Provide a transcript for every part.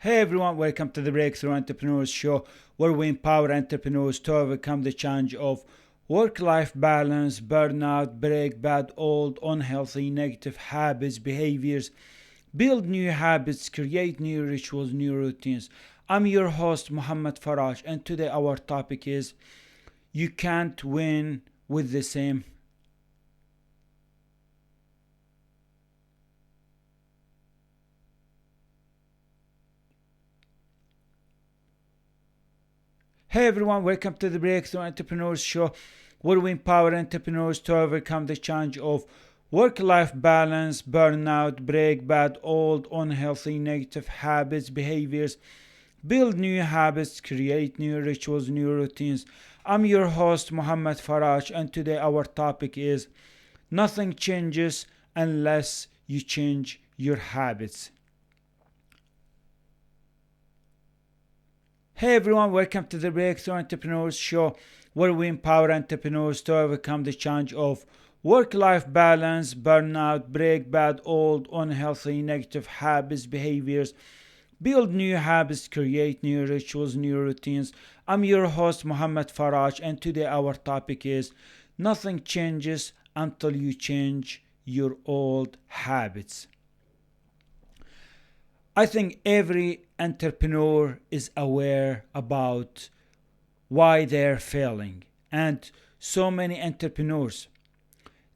Hey everyone, welcome to the Breakthrough Entrepreneurs Show, where we empower entrepreneurs to overcome the challenge of work life balance, burnout, break bad, old, unhealthy, negative habits, behaviors, build new habits, create new rituals, new routines. I'm your host, Muhammad Faraj, and today our topic is you can't win with the same. Hey everyone, welcome to the Breakthrough Entrepreneurs Show, where we empower entrepreneurs to overcome the challenge of work life balance, burnout, break bad, old, unhealthy, negative habits, behaviors, build new habits, create new rituals, new routines. I'm your host, Muhammad Faraj, and today our topic is nothing changes unless you change your habits. Hey everyone, welcome to the Breakthrough Entrepreneurs Show, where we empower entrepreneurs to overcome the challenge of work life balance, burnout, break bad, old, unhealthy, negative habits, behaviors, build new habits, create new rituals, new routines. I'm your host, Muhammad Faraj, and today our topic is nothing changes until you change your old habits. I think every entrepreneur is aware about why they're failing. And so many entrepreneurs,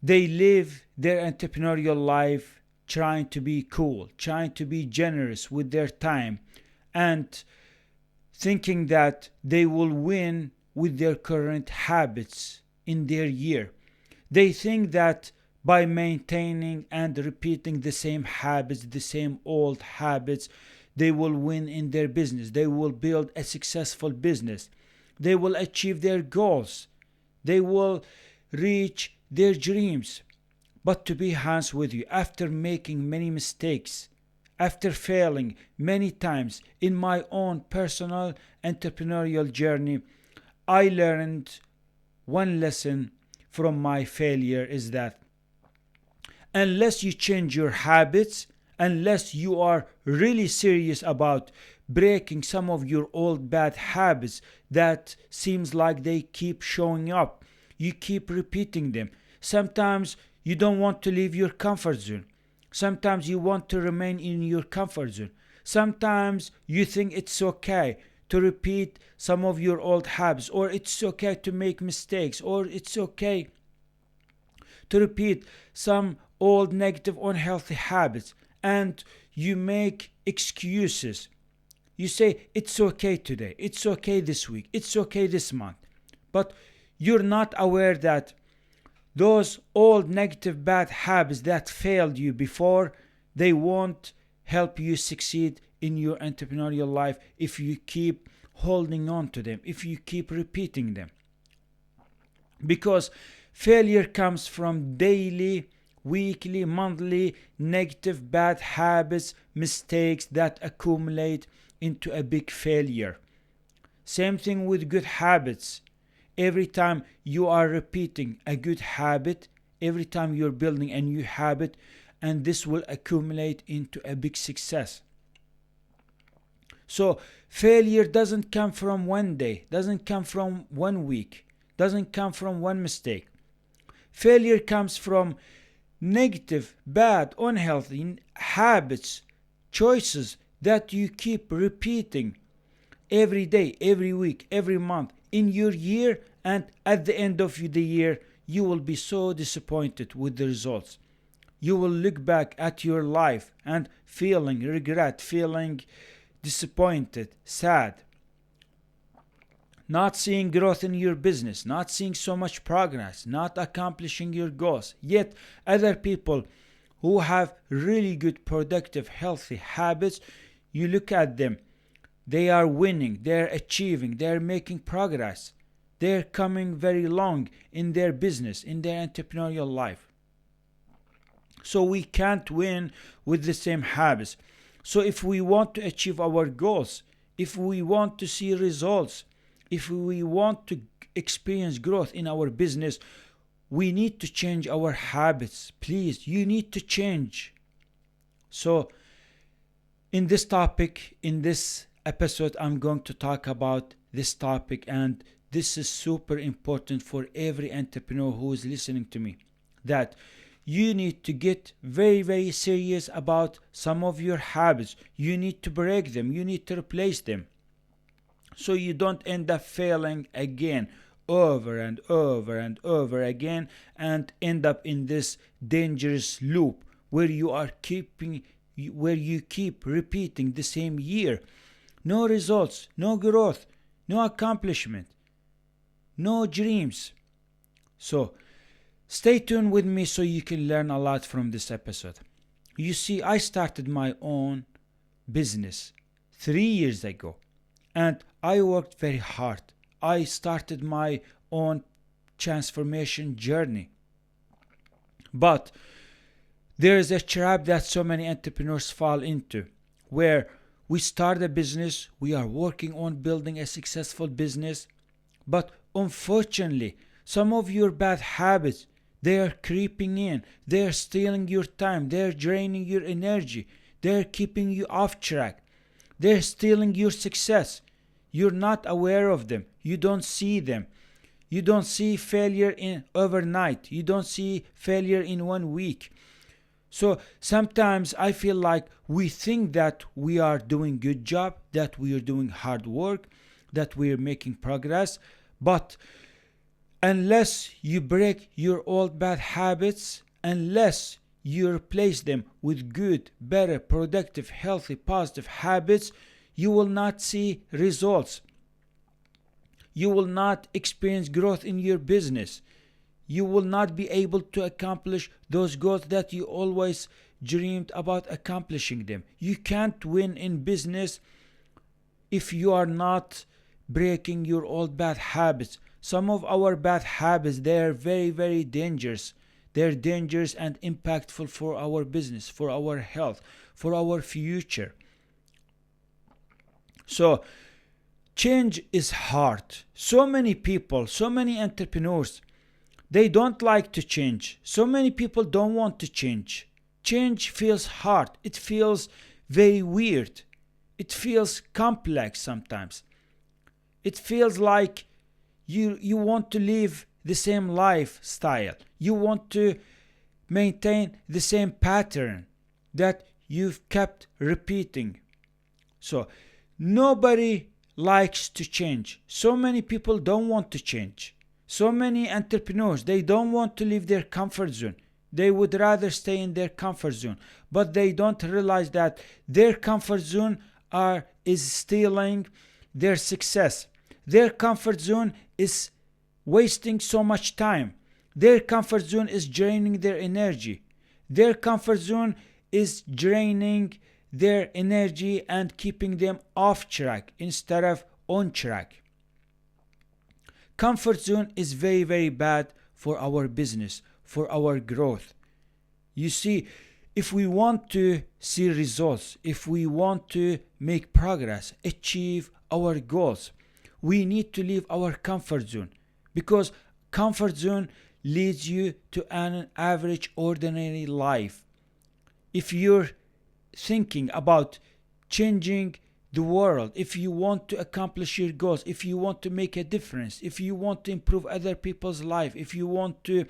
they live their entrepreneurial life trying to be cool, trying to be generous with their time, and thinking that they will win with their current habits in their year. They think that by maintaining and repeating the same habits, the same old habits, they will win in their business. They will build a successful business. They will achieve their goals. They will reach their dreams. But to be honest with you, after making many mistakes, after failing many times in my own personal entrepreneurial journey, I learned one lesson from my failure is that unless you change your habits, unless you are really serious about breaking some of your old bad habits that seems like they keep showing up, you keep repeating them. Sometimes you don't want to leave your comfort zone. Sometimes you want to remain in your comfort zone. Sometimes you think it's okay to repeat some of your old habits, or it's okay to make mistakes, or it's okay to repeat some old negative unhealthy habits, and you make excuses. You say it's okay today, it's okay this week, it's okay this month, but you're not aware that those old negative bad habits that failed you before, they won't help you succeed in your entrepreneurial life if you keep holding on to them, if you keep repeating them. Because failure comes from daily, weekly, monthly negative bad habits, mistakes that accumulate into a big failure. Same thing with good habits. Every time you are repeating a good habit, every time you're building a new habit, and this will accumulate into a big success. So failure doesn't come from one day, doesn't come from one week, doesn't come from one mistake. Failure comes from negative, bad, unhealthy habits, choices that you keep repeating every day, every week, every month in your year, and at the end of the year, you will be so disappointed with the results. You will look back at your life and feeling regret, feeling disappointed, sad, not seeing growth in your business, not seeing so much progress, not accomplishing your goals. Yet, other people who have really good, productive, healthy habits, you look at them, they are winning, they're achieving, they're making progress, they're coming very long in their business, in their entrepreneurial life. So, we can't win with the same habits. So, if we want to achieve our goals, if we want to see results, if we want to experience growth in our business, we need to change our habits. Please, you need to change. So, In this topic, in this episode, I'm going to talk about this topic, and this is super important for every entrepreneur who is listening to me, that you need to get very, very serious about some of your habits. You need to break them, you need to replace them, so you don't end up failing again over and over and over again, and end up in this dangerous loop where you keep repeating the same year. No results, no growth, no accomplishment, no dreams. So stay tuned with me so you can learn a lot from this episode. You see, I started my own business 3 years ago, and I worked very hard. I started my own transformation journey. But there is a trap that so many entrepreneurs fall into, where we start a business, we are working on building a successful business, but unfortunately, some of your bad habits, they are creeping in, they are stealing your time, they are draining your energy, they are keeping you off track, they are stealing your success. You're not aware of them, you don't see them. You don't see failure in overnight, you don't see failure in 1 week. So sometimes I feel like we think that we are doing good job, that we are doing hard work, that we are making progress, but unless you break your old bad habits, unless you replace them with good, better, productive, healthy, positive habits, you will not see results. You will not experience growth in your business. You will not be able to accomplish those goals that you always dreamed about accomplishing them. You can't win in business if you are not breaking your old bad habits. Some of our bad habits, they are very, very dangerous. They're dangerous and impactful for our business, for our health, for our future. So, change is hard. So many people, so many entrepreneurs, they don't like to change. So many people don't want to change. Change feels hard. It feels very weird. It feels complex sometimes. It feels like you want to live the same lifestyle. You want to maintain the same pattern that you've kept repeating. So nobody likes to change. So many people don't want to change. So many entrepreneurs, they don't want to leave their comfort zone. They would rather stay in their comfort zone. But they don't realize that their comfort zone is stealing their success. Their comfort zone is wasting so much time. Their comfort zone is draining their energy. Their comfort zone is draining their energy and keeping them off track instead of on track. Comfort zone is very, very bad for our business, for our growth. You see, if we want to see results, if we want to make progress, achieve our goals, we need to leave our comfort zone, because comfort zone leads you to an average, ordinary life. If you're thinking about changing the world, if you want to accomplish your goals, if you want to make a difference, if you want to improve other people's life, if you want to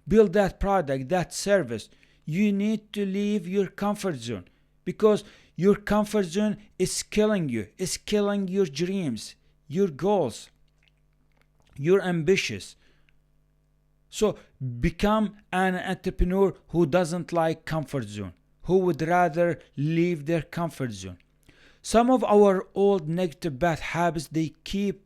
build that product, that service, you need to leave your comfort zone, because your comfort zone is killing you, is killing your dreams, your goals, your ambitions. So become an entrepreneur who doesn't like comfort zone, who would rather leave their comfort zone. Some of our old negative bad habits, they keep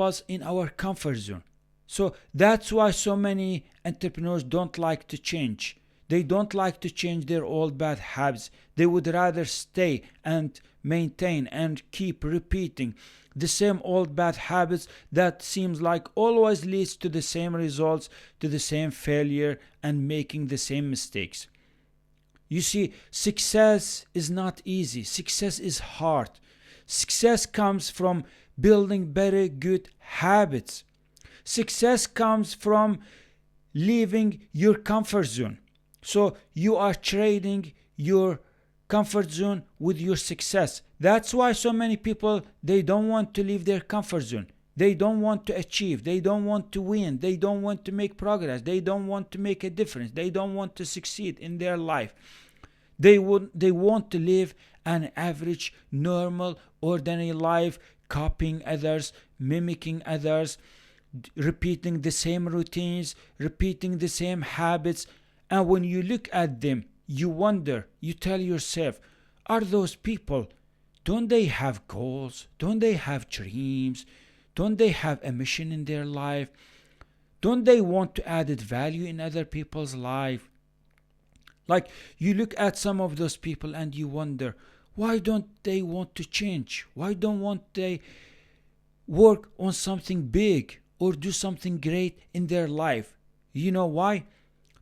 us in our comfort zone. So that's why so many entrepreneurs don't like to change. They don't like to change their old bad habits. They would rather stay and maintain and keep repeating the same old bad habits that seems like always leads to the same results, to the same failure, and making the same mistakes. You see, success is not easy. Success is hard. Success comes from building better, good habits. Success comes from leaving your comfort zone. So you are trading your comfort zone with your success. That's why so many people, they don't want to leave their comfort zone. They don't want to achieve. They don't want to win. They don't want to make progress. They don't want to make a difference. They don't want to succeed in their life. They want to live an average, normal, ordinary life, copying others, mimicking others, repeating the same routines, repeating the same habits. And when you look at them, you wonder, you tell yourself, are those people, don't they have goals? Don't they have dreams? Don't they have a mission in their life? Don't they want to add value in other people's life? Like, you look at some of those people and you wonder, why don't they want to change? Why don't want they work on something big or do something great in their life? You know why?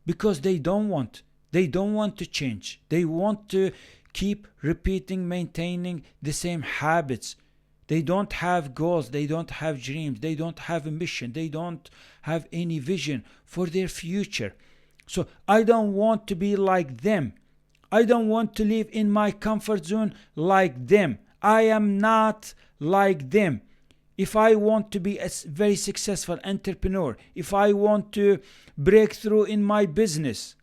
Because they don't want to change. They want to keep repeating, maintaining the same habits. They don't have goals. They don't have dreams. They don't have a mission. They don't have any vision for their future. So I don't want to be like them. I don't want to live in my comfort zone like them. I am not like them. If I want to be a very successful entrepreneur, if I want to break through in my business,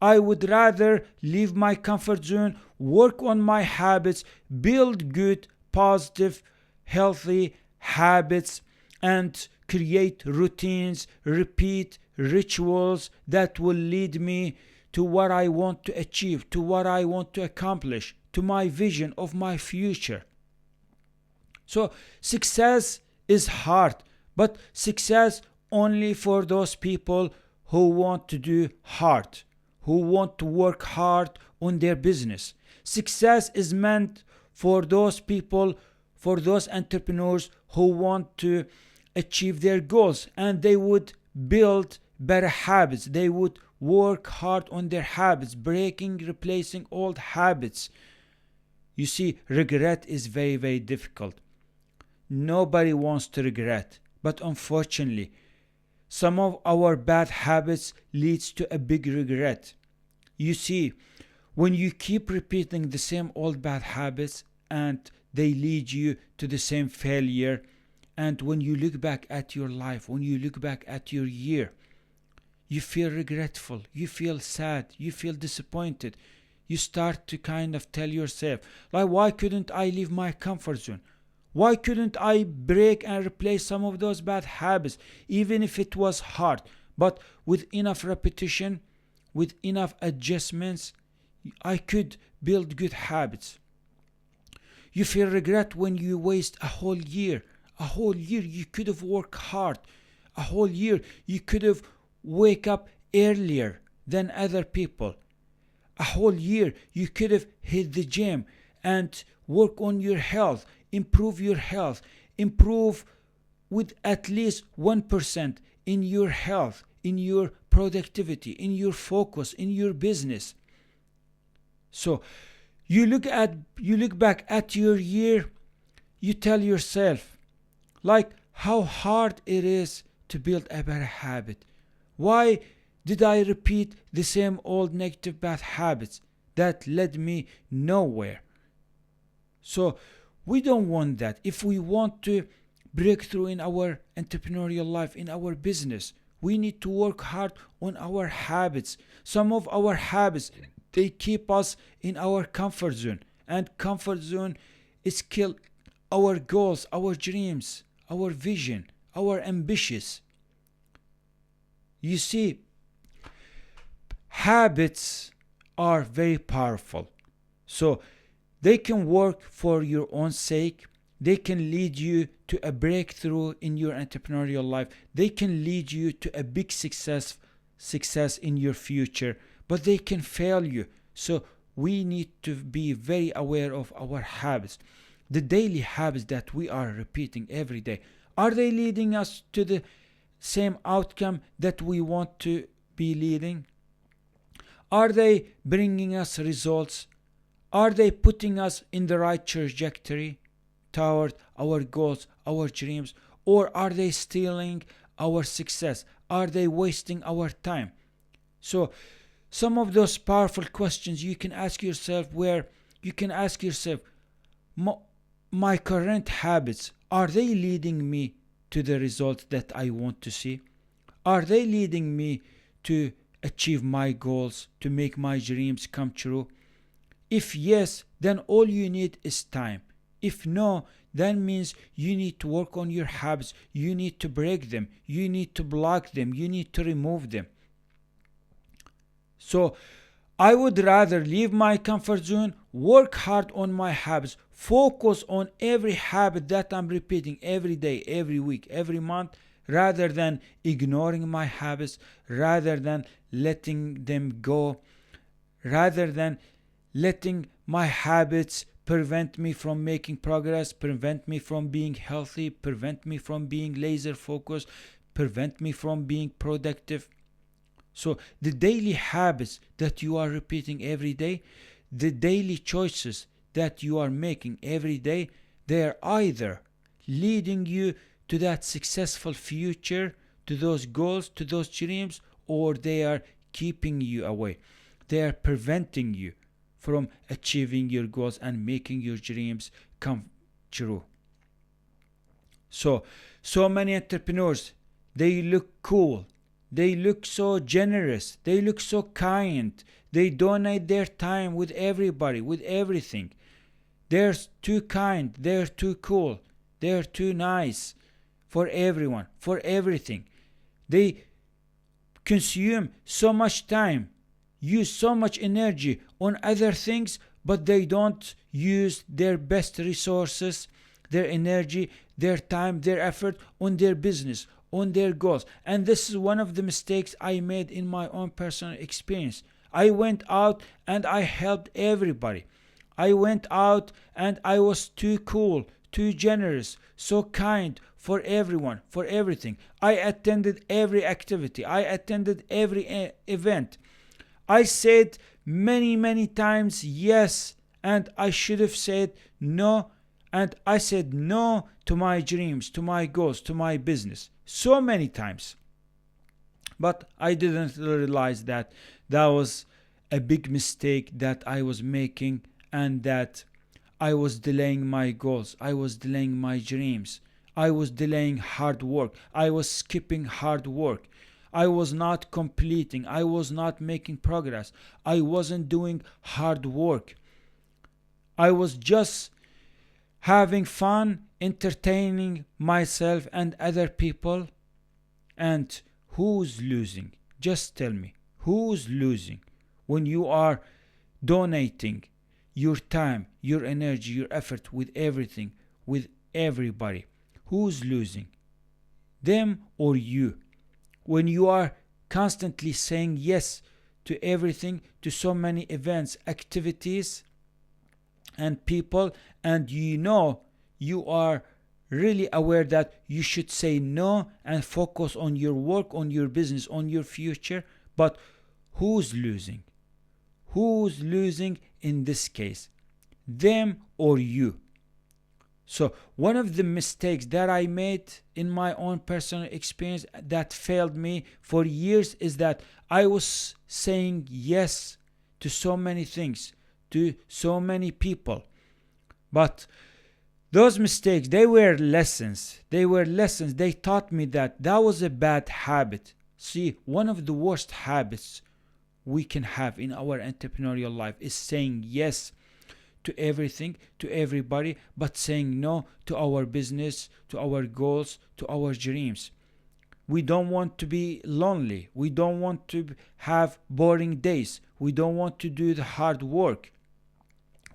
I would rather leave my comfort zone, work on my habits, build good, positive, healthy habits, and create routines, repeat rituals that will lead me to what I want to achieve, to what I want to accomplish, to my vision of my future. So success is hard, but success only for those people who want to do hard, who want to work hard on their business. Success is meant for those people, for those entrepreneurs who want to achieve their goals, and they would build better habits. They would work hard on their habits, breaking, replacing old habits. You see, regret is very, very difficult. Nobody wants to regret, but unfortunately, some of our bad habits leads to a big regret. You see, when you keep repeating the same old bad habits and they lead you to the same failure, and when you look back at your life, when you look back at your year, you feel regretful, you feel sad, you feel disappointed. You start to kind of tell yourself, like, why couldn't I leave my comfort zone? Why couldn't I break and replace some of those bad habits, even if it was hard? But with enough repetition, with enough adjustments, I could build good habits. You feel regret when you waste a whole year. A whole year you could have worked hard. A whole year you could have wake up earlier than other people. A whole year you could have hit the gym and work on your health, improve your health, improve with at least 1% in your health, in your productivity, in your focus, in your business. So you look back at your year, you tell yourself, like, how hard it is to build a better habit. Why did I repeat the same old negative bad habits that led me nowhere? So we don't want that. If we want to break through in our entrepreneurial life, in our business, we need to work hard on our habits. Some of our habits, they keep us in our comfort zone, and comfort zone is kill our goals, our dreams, our vision, our ambitions. You see, habits are very powerful. So they can work for your own sake. They can lead you to a breakthrough in your entrepreneurial life. They can lead you to a big success in your future, but they can fail you. So we need to be very aware of our habits. The daily habits that we are repeating every day, are they leading us to the same outcome that we want to be leading? Are they bringing us results? Are they putting us in the right trajectory toward our goals, our dreams? Or are they stealing our success? Are they wasting our time? So some of those powerful questions you can ask yourself, where you can ask yourself, my current habits, are they leading me to the results that I want to see? Are they leading me to achieve my goals, to make my dreams come true? If yes, then all you need is time. If no, that means you need to work on your habits. You need to break them. You need to block them. You need to remove them. So I would rather leave my comfort zone, work hard on my habits, focus on every habit that I'm repeating every day, every week, every month, rather than ignoring my habits, rather than letting them go, rather than letting my habits prevent me from making progress, prevent me from being healthy, prevent me from being laser focused, prevent me from being productive. So the daily habits that you are repeating every day, the daily choices that you are making every day, they are either leading you to that successful future, to those goals, to those dreams, or they are keeping you away. They are preventing you from achieving your goals and making your dreams come true. So many entrepreneurs, they look cool, they look so generous, they look so kind, they donate their time with everybody, with everything. They're too kind, they're too cool, they're too nice for everyone, for everything. They consume so much time, use so much energy on other things, but they don't use their best resources, their energy, their time, their effort on their business, on their goals. And this is one of the mistakes I made in my own personal experience. I went out and I helped everybody. I went out and I was too cool, too generous, so kind for everyone, for everything. I attended every activity. I attended every event. I said many times yes, and I should have said no, and I said no to my dreams, to my goals, to my business so many times. But I didn't realize that that was a big mistake that I was making, and that I was delaying my goals, I was delaying my dreams, I was delaying hard work, I was skipping hard work. I was not completing, I was not making progress, I wasn't doing hard work. I was just having fun, entertaining myself and other people. And who's losing? Just tell me, who's losing when you are donating your time, your energy, your effort with everything, with everybody? Who's losing? Them or you? When you are constantly saying yes to everything, to so many events, activities, and people, and you are really aware that you should say no and focus on your work, on your business, on your future. But who's losing? Who's losing in this case? Them or you? So one of the mistakes that I made in my own personal experience that failed me for years is that I was saying yes to so many things, to so many people. But those mistakes, they were lessons. They were lessons. They taught me that that was a bad habit. See, one of the worst habits we can have in our entrepreneurial life is saying yes to everything, to everybody, but saying no to our business, to our goals, to our dreams. We don't want to be lonely. We don't want to have boring days. We don't want to do the hard work.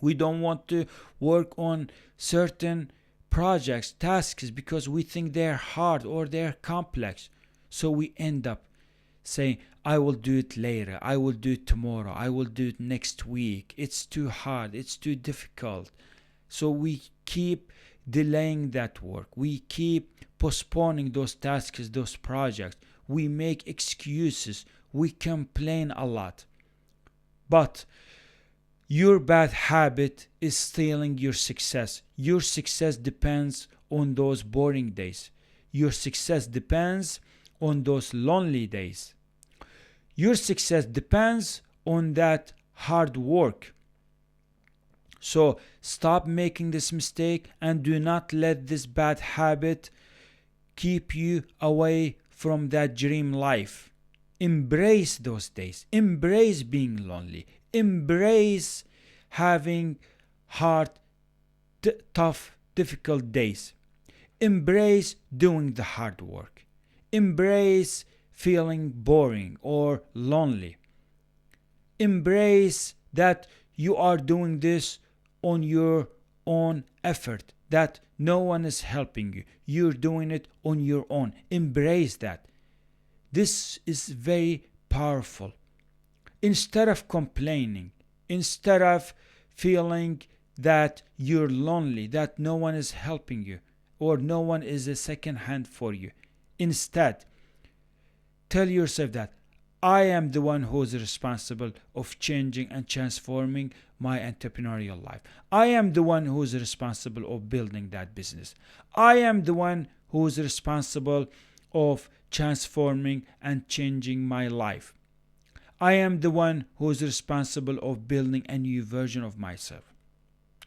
We don't want to work on certain projects, tasks, because we think they're hard or they're complex. So we end up saying, I will do it later, I will do it tomorrow, I will do it next week. It's too hard, it's too difficult. So we keep delaying that work. We keep postponing those tasks, those projects. We make excuses. We complain a lot. But your bad habit is stealing your success. Your success depends on those boring days. Your success depends on those lonely days. Your success depends on that hard work. So stop making this mistake and do not let this bad habit keep you away from that dream life. Embrace those days. Embrace being lonely. Embrace having hard, tough, difficult days. Embrace doing the hard work. Embrace feeling boring or lonely. Embrace that you are doing this on your own effort, that no one is helping you. You're doing it on your own. Embrace that. This is very powerful. Instead of complaining, instead of feeling that you're lonely, that no one is helping you, or no one is a second hand for you, instead, tell yourself that I am the one who is responsible of changing and transforming my entrepreneurial life. I am the one who is responsible of building that business. I am the one who is responsible of transforming and changing my life. I am the one who is responsible of building a new version of myself.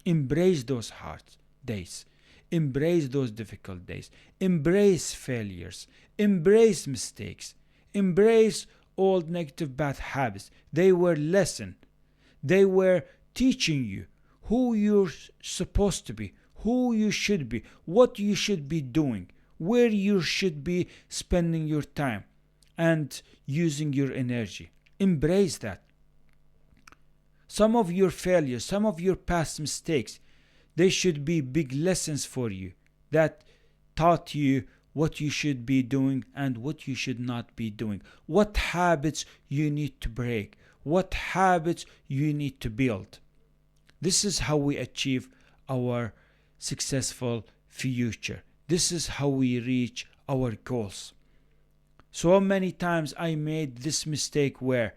Embrace those hard days. Embrace those difficult days. Embrace failures. Embrace mistakes. Embrace old negative bad habits. They were lesson. They were teaching you who you're supposed to be, who you should be, what you should be doing, where you should be spending your time and using your energy. Embrace that. Some of your failures, some of your past mistakes, they should be big lessons for you that taught you what you should be doing and what you should not be doing, what habits you need to break, what habits you need to build. This is how we achieve our successful future. This is how we reach our goals. So many times I made this mistake where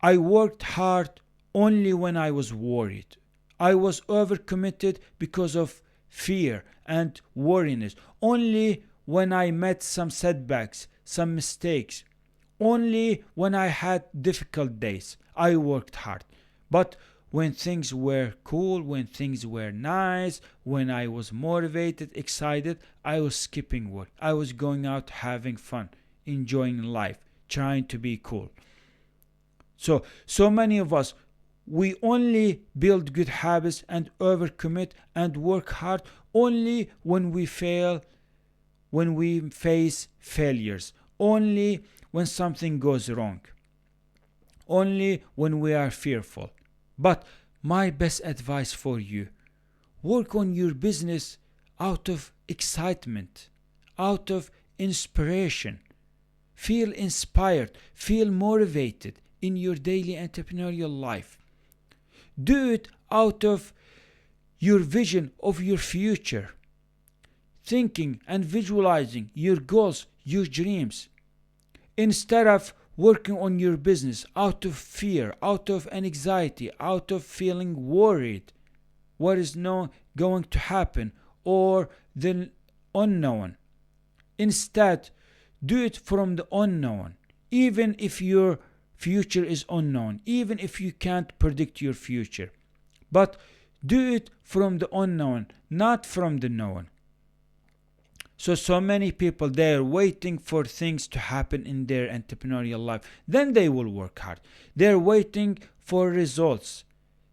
I worked hard only when I was worried. I was overcommitted because of fear and worriness. Only when I met some setbacks, some mistakes, only when I had difficult days, I worked hard. But when things were cool, when things were nice, when I was motivated, excited, I was skipping work. I was going out having fun, enjoying life, trying to be cool. So many of us, we only build good habits and overcommit and work hard only when we fail, when we face failures, only when something goes wrong, only when we are fearful. But my best advice for you, work on your business out of excitement, out of inspiration. Feel inspired, feel motivated in your daily entrepreneurial life. Do it out of your vision of your future, thinking and visualizing your goals, your dreams, instead of working on your business out of fear, out of anxiety, out of feeling worried what is not going to happen or the unknown. Instead, do it from the unknown, even if your future is unknown, even if you can't predict your future. But do it from the unknown, not from the known. So many people, they're waiting for things to happen in their entrepreneurial life. Then they will work hard. They're waiting for results.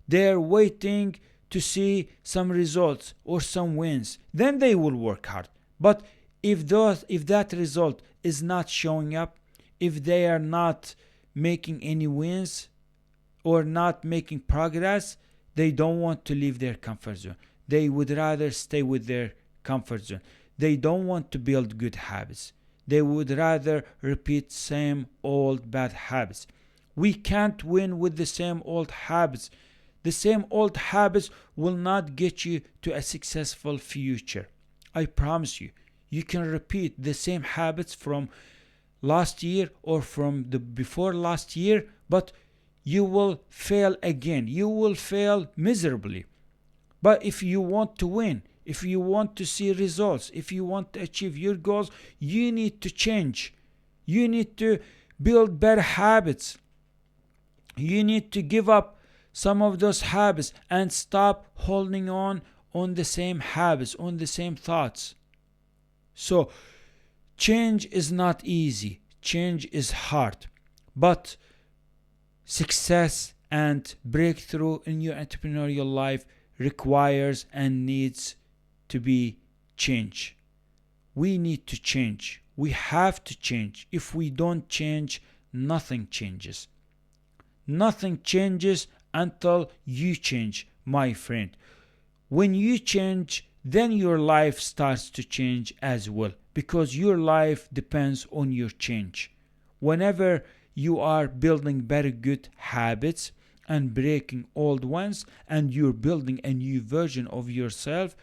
They're waiting to see some results or some wins. Then they will work hard. But if that result is not showing up, if they are not making any wins or not making progress, they don't want to leave their comfort zone. They would rather stay with their comfort zone. They don't want to build good habits. They would rather repeat same old bad habits. We can't win with the same old habits. The same old habits will not get you to a successful future. I promise you. You can repeat the same habits from last year or from the before last year, but you will fail again. You will fail miserably. But if you want to win, if you want to see results, if you want to achieve your goals, you need to change. You need to build better habits. You need to give up some of those habits and stop holding on the same habits, on the same thoughts. So change is not easy. Change is hard. But success and breakthrough in your entrepreneurial life requires and needs to be change. We need to change. We have to change. If we don't change, nothing changes. Nothing changes until you change, my friend. When you change, then your life starts to change as well, because your life depends on your change. Whenever you are building very good habits and breaking old ones, and you're building a new version of yourself,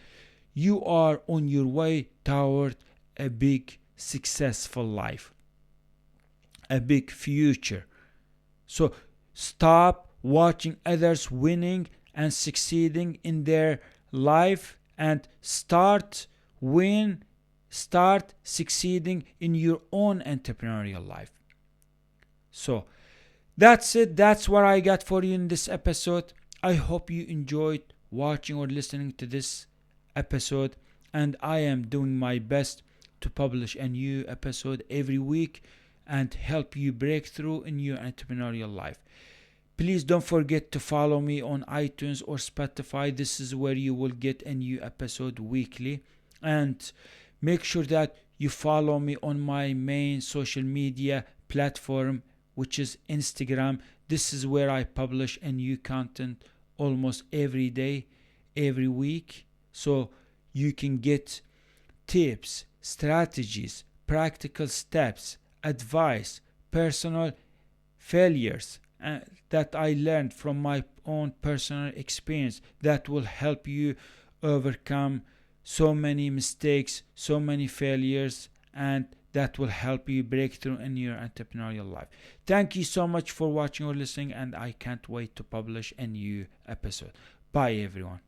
you are on your way toward a big successful life, a big future. So stop watching others winning and succeeding in their life, and start succeeding in your own entrepreneurial life. So that's it. That's what I got for you in this episode. I hope you enjoyed watching or listening to this episode, and I am doing my best to publish a new episode every week and help you break through in your entrepreneurial life. Please don't forget to follow me on iTunes or Spotify. This is where you will get a new episode weekly. And make sure that you follow me on my main social media platform, which is Instagram. This is where I publish a new content almost every day, every week. So you can get tips, strategies, practical steps, advice, personal failures that I learned from my own personal experience that will help you overcome so many mistakes, so many failures, and that will help you break through in your entrepreneurial life. Thank you so much for watching or listening, and I can't wait to publish a new episode. Bye, everyone.